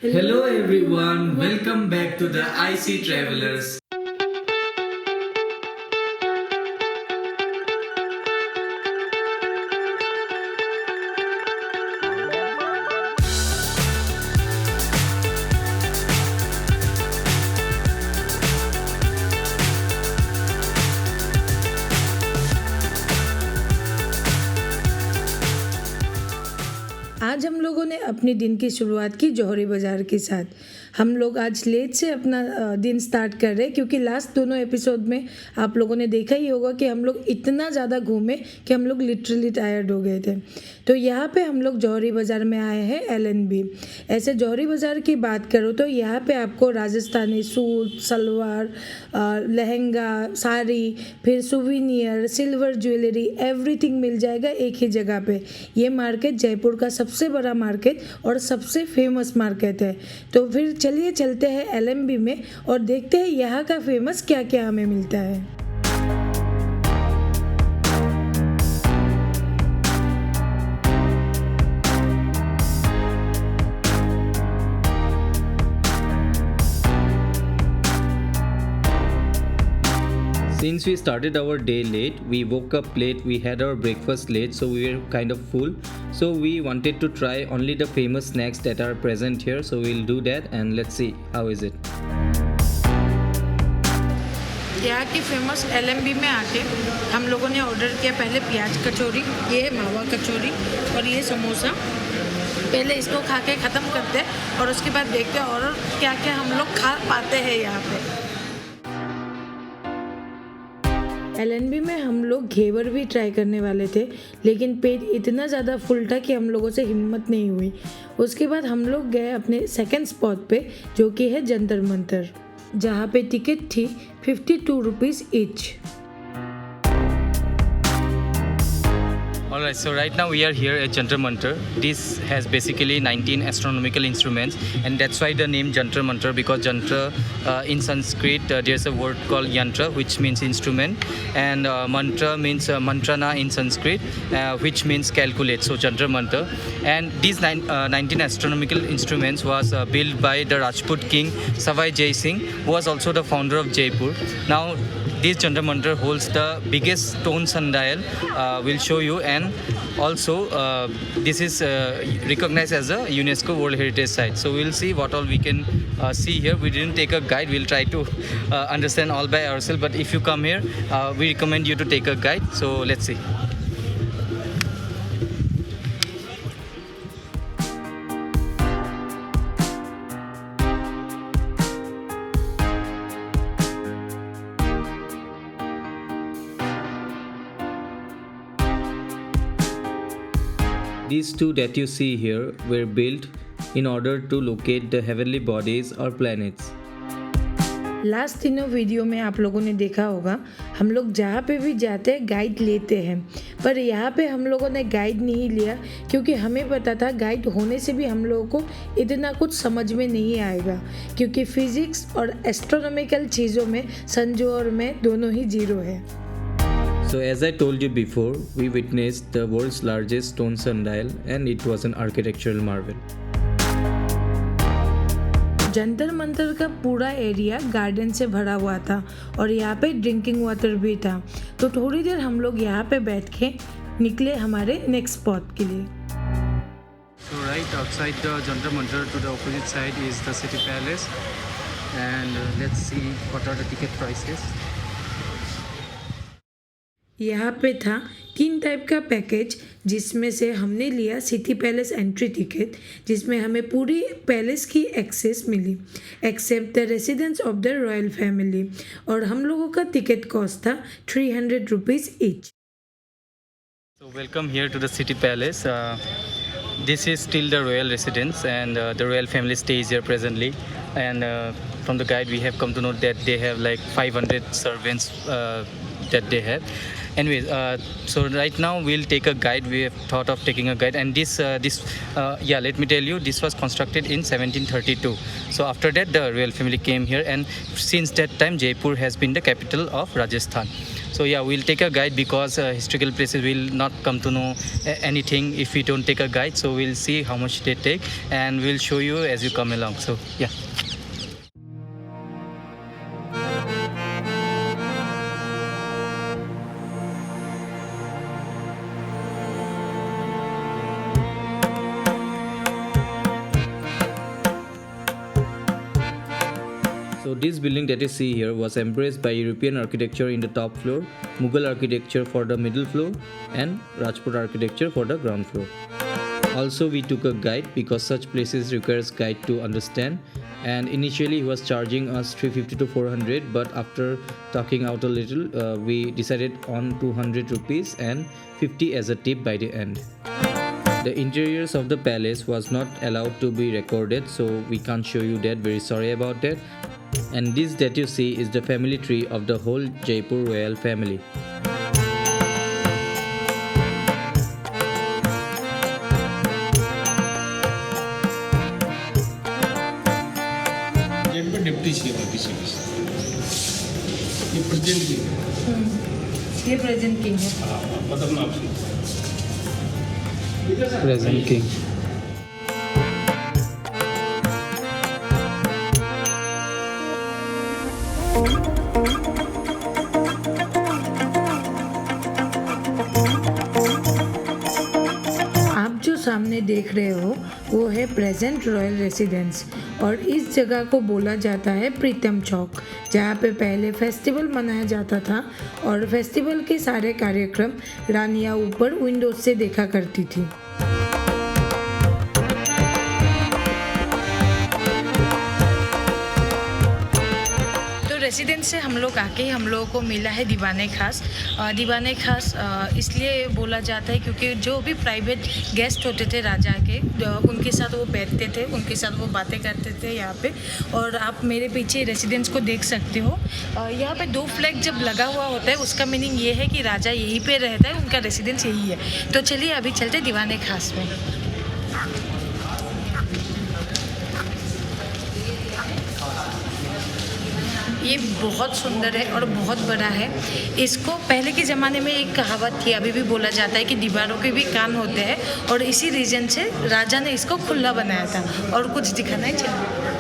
Hello everyone, welcome back to the IC Travelers. आज हम लोगों ने अपनी दिन की शुरुआत की जौहरी बाज़ार के साथ। हम लोग आज लेट से अपना दिन स्टार्ट कर रहे हैं क्योंकि लास्ट दोनों एपिसोड में आप लोगों ने देखा ही होगा कि हम लोग इतना ज़्यादा घूमे कि हम लोग लिटरली टायर्ड हो गए थे। तो यहाँ पे हम लोग जौहरी बाज़ार में आए हैं LNB। ऐसे जौहरी बाज़ार की बात करो तो यहाँ पे आपको राजस्थानी सूट, सलवार, लहंगा, साड़ी, फिर सुवीनियर, सिल्वर ज्वेलरी, एवरीथिंग मिल जाएगा एक ही जगह पे। ये मार्केट जयपुर का सबसे बड़ा मार्केट और सबसे फेमस मार्केट है। तो फिर चलिए चलते हैं LNB में और देखते हैं यहाँ का फेमस क्या क्या हमें मिलता है। Since we started our day late, we woke up late, we had our breakfast late, so we were kind of full. So we wanted to try only the famous snacks that are present here. So we'll do that and let's see how is it. यहाँ की famous LNB में आके हम लोगों ने order किया पहले प्याज कचौरी, ये है मावा कचौरी और ये समोसा। पहले इसको खा के ख़त्म करते हैं और उसके बाद देखते हैं और क्या क्या हम लोग खा पाते हैं यहाँ पे। LNB में हम लोग घेवर भी ट्राई करने वाले थे, लेकिन पेट इतना ज़्यादा फुल था कि हम लोगों से हिम्मत नहीं हुई। उसके बाद हम लोग गए अपने सेकंड स्पॉट पे, जो कि है जंतर मंतर, जहाँ पे टिकट थी 52 rupees each. Alright, so right now we are here at Jantar Mantar. This has basically 19 astronomical instruments, and that's why the name Jantar Mantar, because Jantra in Sanskrit there's a word called yantra, which means instrument, and mantra means mantrana in Sanskrit, which means calculate. So Jantar Mantar, and these 19 astronomical instruments was built by the Rajput king Savai Jai Singh, who was also the founder of Jaipur. Now this Jantar Mantar holds the biggest stone sundial. We'll show you, and also this is recognized as a UNESCO World Heritage Site. So we'll see what all we can see here. We didn't take a guide. We'll try to understand all by ourselves. But if you come here, we recommend you to take a guide. So let's see. These two that you see here were built in order to locate the heavenly bodies or planets. Last तीनों video में आप लोगों ने देखा होगा, हम लोग जहाँ पे भी जाते हैं गाइड लेते हैं, पर यहाँ पे हम लोगों ने गाइड नहीं लिया क्योंकि हमें पता था गाइड होने से भी हम लोगों को इतना कुछ समझ में नहीं आएगा, क्योंकि फिजिक्स और एस्ट्रोनॉमिकल चीज़ों में संजू और मैं दोनों ही जीरो है। So as I told you before, we witnessed the world's largest stone sundial, and it was an architectural marvel. Jantar Mantar का पूरा एरिया गार्डन से भरा हुआ था और यहाँ पे ड्रिंकिंग वाटर भी था। तो थोड़ी देर हम लोग यहाँ पे बैठ के निकले हमारे नेक्स्ट स्पॉट के लिए। So right outside the Jantar Mantar, to the opposite side is the city palace, and let's see what are the ticket prices. यहाँ पे था 3 टाइप का पैकेज, जिसमें से हमने लिया सिटी पैलेस एंट्री टिकट, जिसमें हमें पूरी पैलेस की एक्सेस मिली except the residence of the royal family, और हम लोगों का टिकट कॉस्ट था 300 rupees each. So welcome here to the city palace. This is still the royal residence, and the royal family stays here presently. And from the guide we have come to know that they have like 500 servants that they have. Anyways, so right now we'll take a guide. We have thought of taking a guide, and let me tell you, this was constructed in 1732. So after that the royal family came here, and since that time Jaipur has been the capital of Rajasthan. So yeah, we'll take a guide because historical places will not come to know anything if we don't take a guide. So we'll see how much they take, and we'll show you as you come along. So yeah. So this building that you see here was embraced by European architecture in the top floor, Mughal architecture for the middle floor, and Rajput architecture for the ground floor. Also, we took a guide because such places requires guide to understand, and initially he was charging us 350 to 400, but after talking out a little, we decided on 200 rupees and 50 as a tip by the end. The interiors of the palace was not allowed to be recorded, so we can't show you that, very sorry about that. And this that you see is the family tree of the whole Jaipur royal family. Deputy चाहिए था किसी ये present की ये present king है। मतलब नाम से Present king. आप जो सामने देख रहे हो वो है प्रेजेंट रॉयल रेसिडेंस, और इस जगह को बोला जाता है प्रीतम चौक, जहाँ पे पहले फेस्टिवल मनाया जाता था और फेस्टिवल के सारे कार्यक्रम रानियाँ ऊपर विंडोज से देखा करती थी। रेसिडेंस से हम लोग आके हम लोगों को मिला है दीवाने खास। दीवाने खास इसलिए बोला जाता है क्योंकि जो भी प्राइवेट गेस्ट होते थे राजा के, उनके साथ वो बैठते थे, उनके साथ वो बातें करते थे यहाँ पे। और आप मेरे पीछे रेसिडेंस को देख सकते हो। यहाँ पे 2 फ्लैग जब लगा हुआ होता है उसका मीनिंग ये है कि राजा यहीं पे रहता है, उनका रेसिडेंस यही है। तो चलिए अभी चलते दीवाने खास में। ये बहुत सुंदर है और बहुत बड़ा है। इसको पहले के ज़माने में एक कहावत थी, अभी भी बोला जाता है कि दीवारों के भी कान होते हैं, और इसी रीज़न से राजा ने इसको खुला बनाया था। और कुछ दिखाना है, चलिए।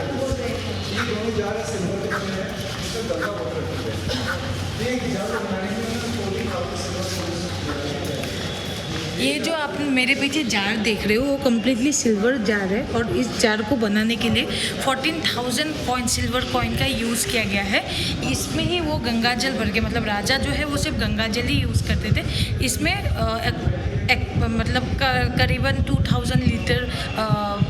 ये जो आप मेरे पीछे जार देख रहे हो वो कम्प्लीटली सिल्वर जार है, और इस जार को बनाने के लिए 14,000 कॉइन, सिल्वर कॉइन का यूज़ किया गया है। इसमें ही वो गंगा जल भर के, मतलब राजा जो है वो सिर्फ गंगा जल ही यूज़ करते थे। इसमें मतलब करीबन 2000 लीटर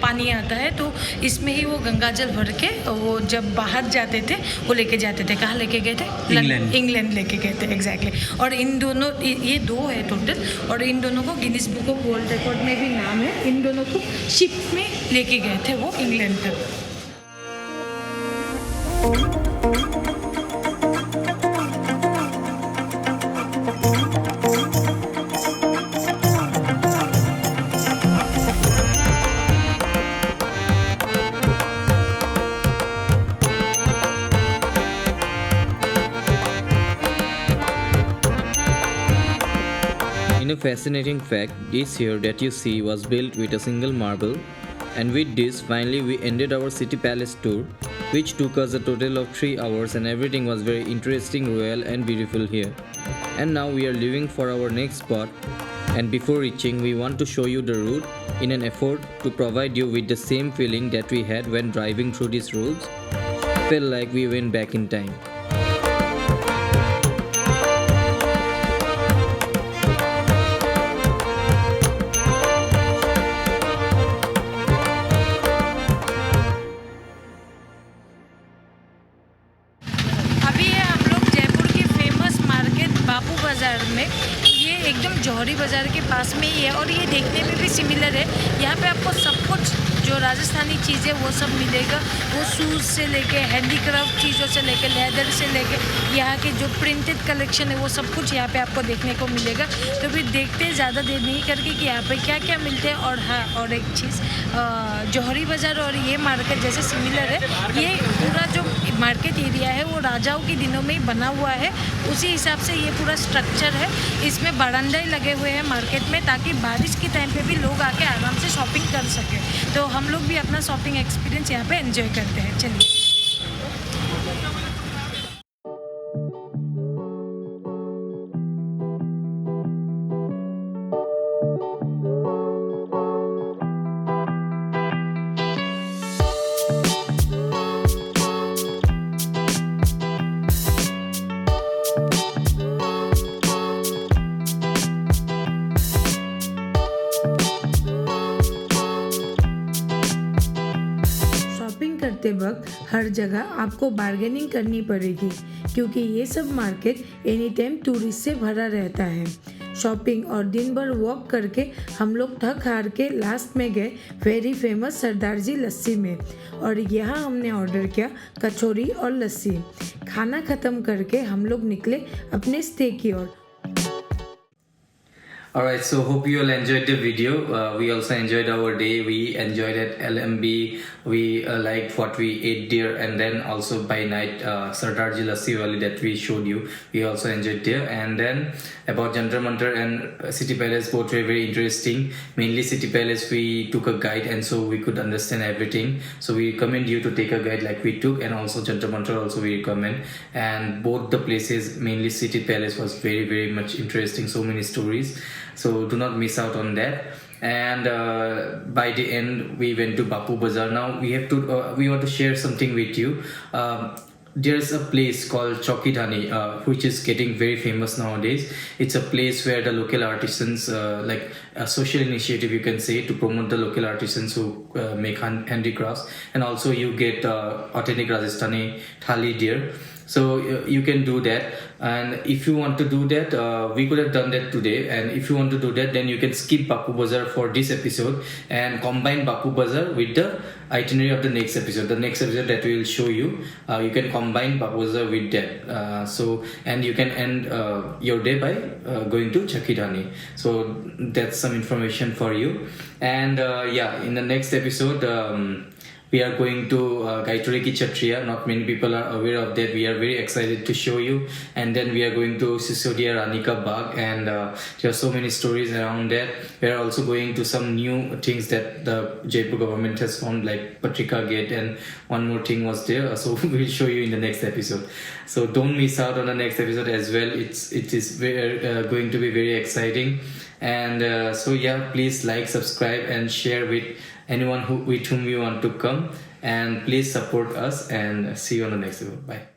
पानी आता है, तो इसमें ही वो गंगा जल भर के वो जब बाहर जाते थे वो लेके जाते थे। कहाँ लेके गए थे? इंग्लैंड लेके गए थे, एग्जैक्टली। और इन दोनों, ये 2 है टोटल, और इन दोनों को Guinness book of world record में भी नाम है। इन दोनों को शिप में लेके गए थे वो इंग्लैंड तक। A fascinating fact, this here that you see was built with a single marble, and with this finally we ended our city palace tour, which took us a total of 3 hours, and everything was very interesting, royal and beautiful here. And now we are leaving for our next spot, and before reaching we want to show you the route in an effort to provide you with the same feeling that we had when driving through these roads. Felt like we went back in time. एकदम जौहरी बाज़ार के पास में ही है, और ये देखने में भी सिमिलर है। यहाँ पे आपको सब कुछ जो राजस्थानी चीज़ें वो सब मिलेगा। वो शूज़ से लेके हैंडीक्राफ्ट चीज़ों से लेके लेदर से लेके यहाँ के जो प्रिंटेड कलेक्शन है वो सब कुछ यहाँ पे आपको देखने को मिलेगा। तो फिर देखते हैं ज़्यादा देर नहीं करके कि यहाँ पे क्या क्या मिलते हैं। और हाँ, और एक चीज़, जौहरी बाज़ार और ये मार्केट जैसे सिमिलर है। ये पूरा जो मार्केट एरिया है वो राजाओं के दिनों में ही बना हुआ है, उसी हिसाब से ये पूरा स्ट्रक्चर है। इसमें बरामदे लगे हुए हैं मार्केट में, ताकि बारिश के टाइम पे भी लोग आके आराम से शॉपिंग कर सके। तो हम लोग भी अपना शॉपिंग एक्सपीरियंस यहाँ पे एंजॉय करते हैं। चलिए। शॉपिंग करते वक्त हर जगह आपको बार्गेनिंग करनी पड़ेगी, क्योंकि ये सब मार्केट एनी टाइम टूरिस्ट से भरा रहता है। शॉपिंग और दिन भर वॉक करके हम लोग थक हार के लास्ट में गए वेरी फेमस सरदार जी लस्सी में, और यहाँ हमने ऑर्डर किया कचौरी और लस्सी। खाना ख़त्म करके हम लोग निकले अपने स्टे की ओर। Alright, so hope you all enjoyed the video. We also enjoyed our day. We enjoyed at LMB. We liked what we ate there, and then also by night Sardarji Lassi Valley that we showed you. We also enjoyed there. And then about Jantar Mantar and City Palace, both were very interesting. Mainly City Palace, we took a guide, and so we could understand everything. So we recommend you to take a guide like we took, and also Jantar Mantar also we recommend. And both the places, mainly City Palace, was very much interesting. So many stories. So do not miss out on that. And by the end we went to Bapu Bazaar. Now we want to share something with you. There's a place called Chokidhani, which is getting very famous nowadays. It's a place where the local artisans, like a social initiative you can say, to promote the local artisans who make handicrafts, and also you get authentic Rajasthani thali there. So you can do that, and if you want to do that, we could have done that today. And if you want to do that, then you can skip Bapu Bazaar for this episode and combine Bapu Bazaar with the itinerary of the next episode. The next episode that we will show you, you can combine Bapu Bazaar with that. And you can end your day by going to Chakidhani. So that's some information for you. And in the next episode, we are going to Gaituriki Kshatriya. Not many people are aware of that. We are very excited to show you. And then we are going to Sisodia Ranika Bagh, and there are so many stories around that. We are also going to some new things that the Jaipur government has found, like Patrika Gate, and one more thing was there. So we'll show you in the next episode. So don't miss out on the next episode as well. It is going to be very exciting. And please like, subscribe, and share with anyone with whom you want to come. And please support us, and see you on the next episode. Bye.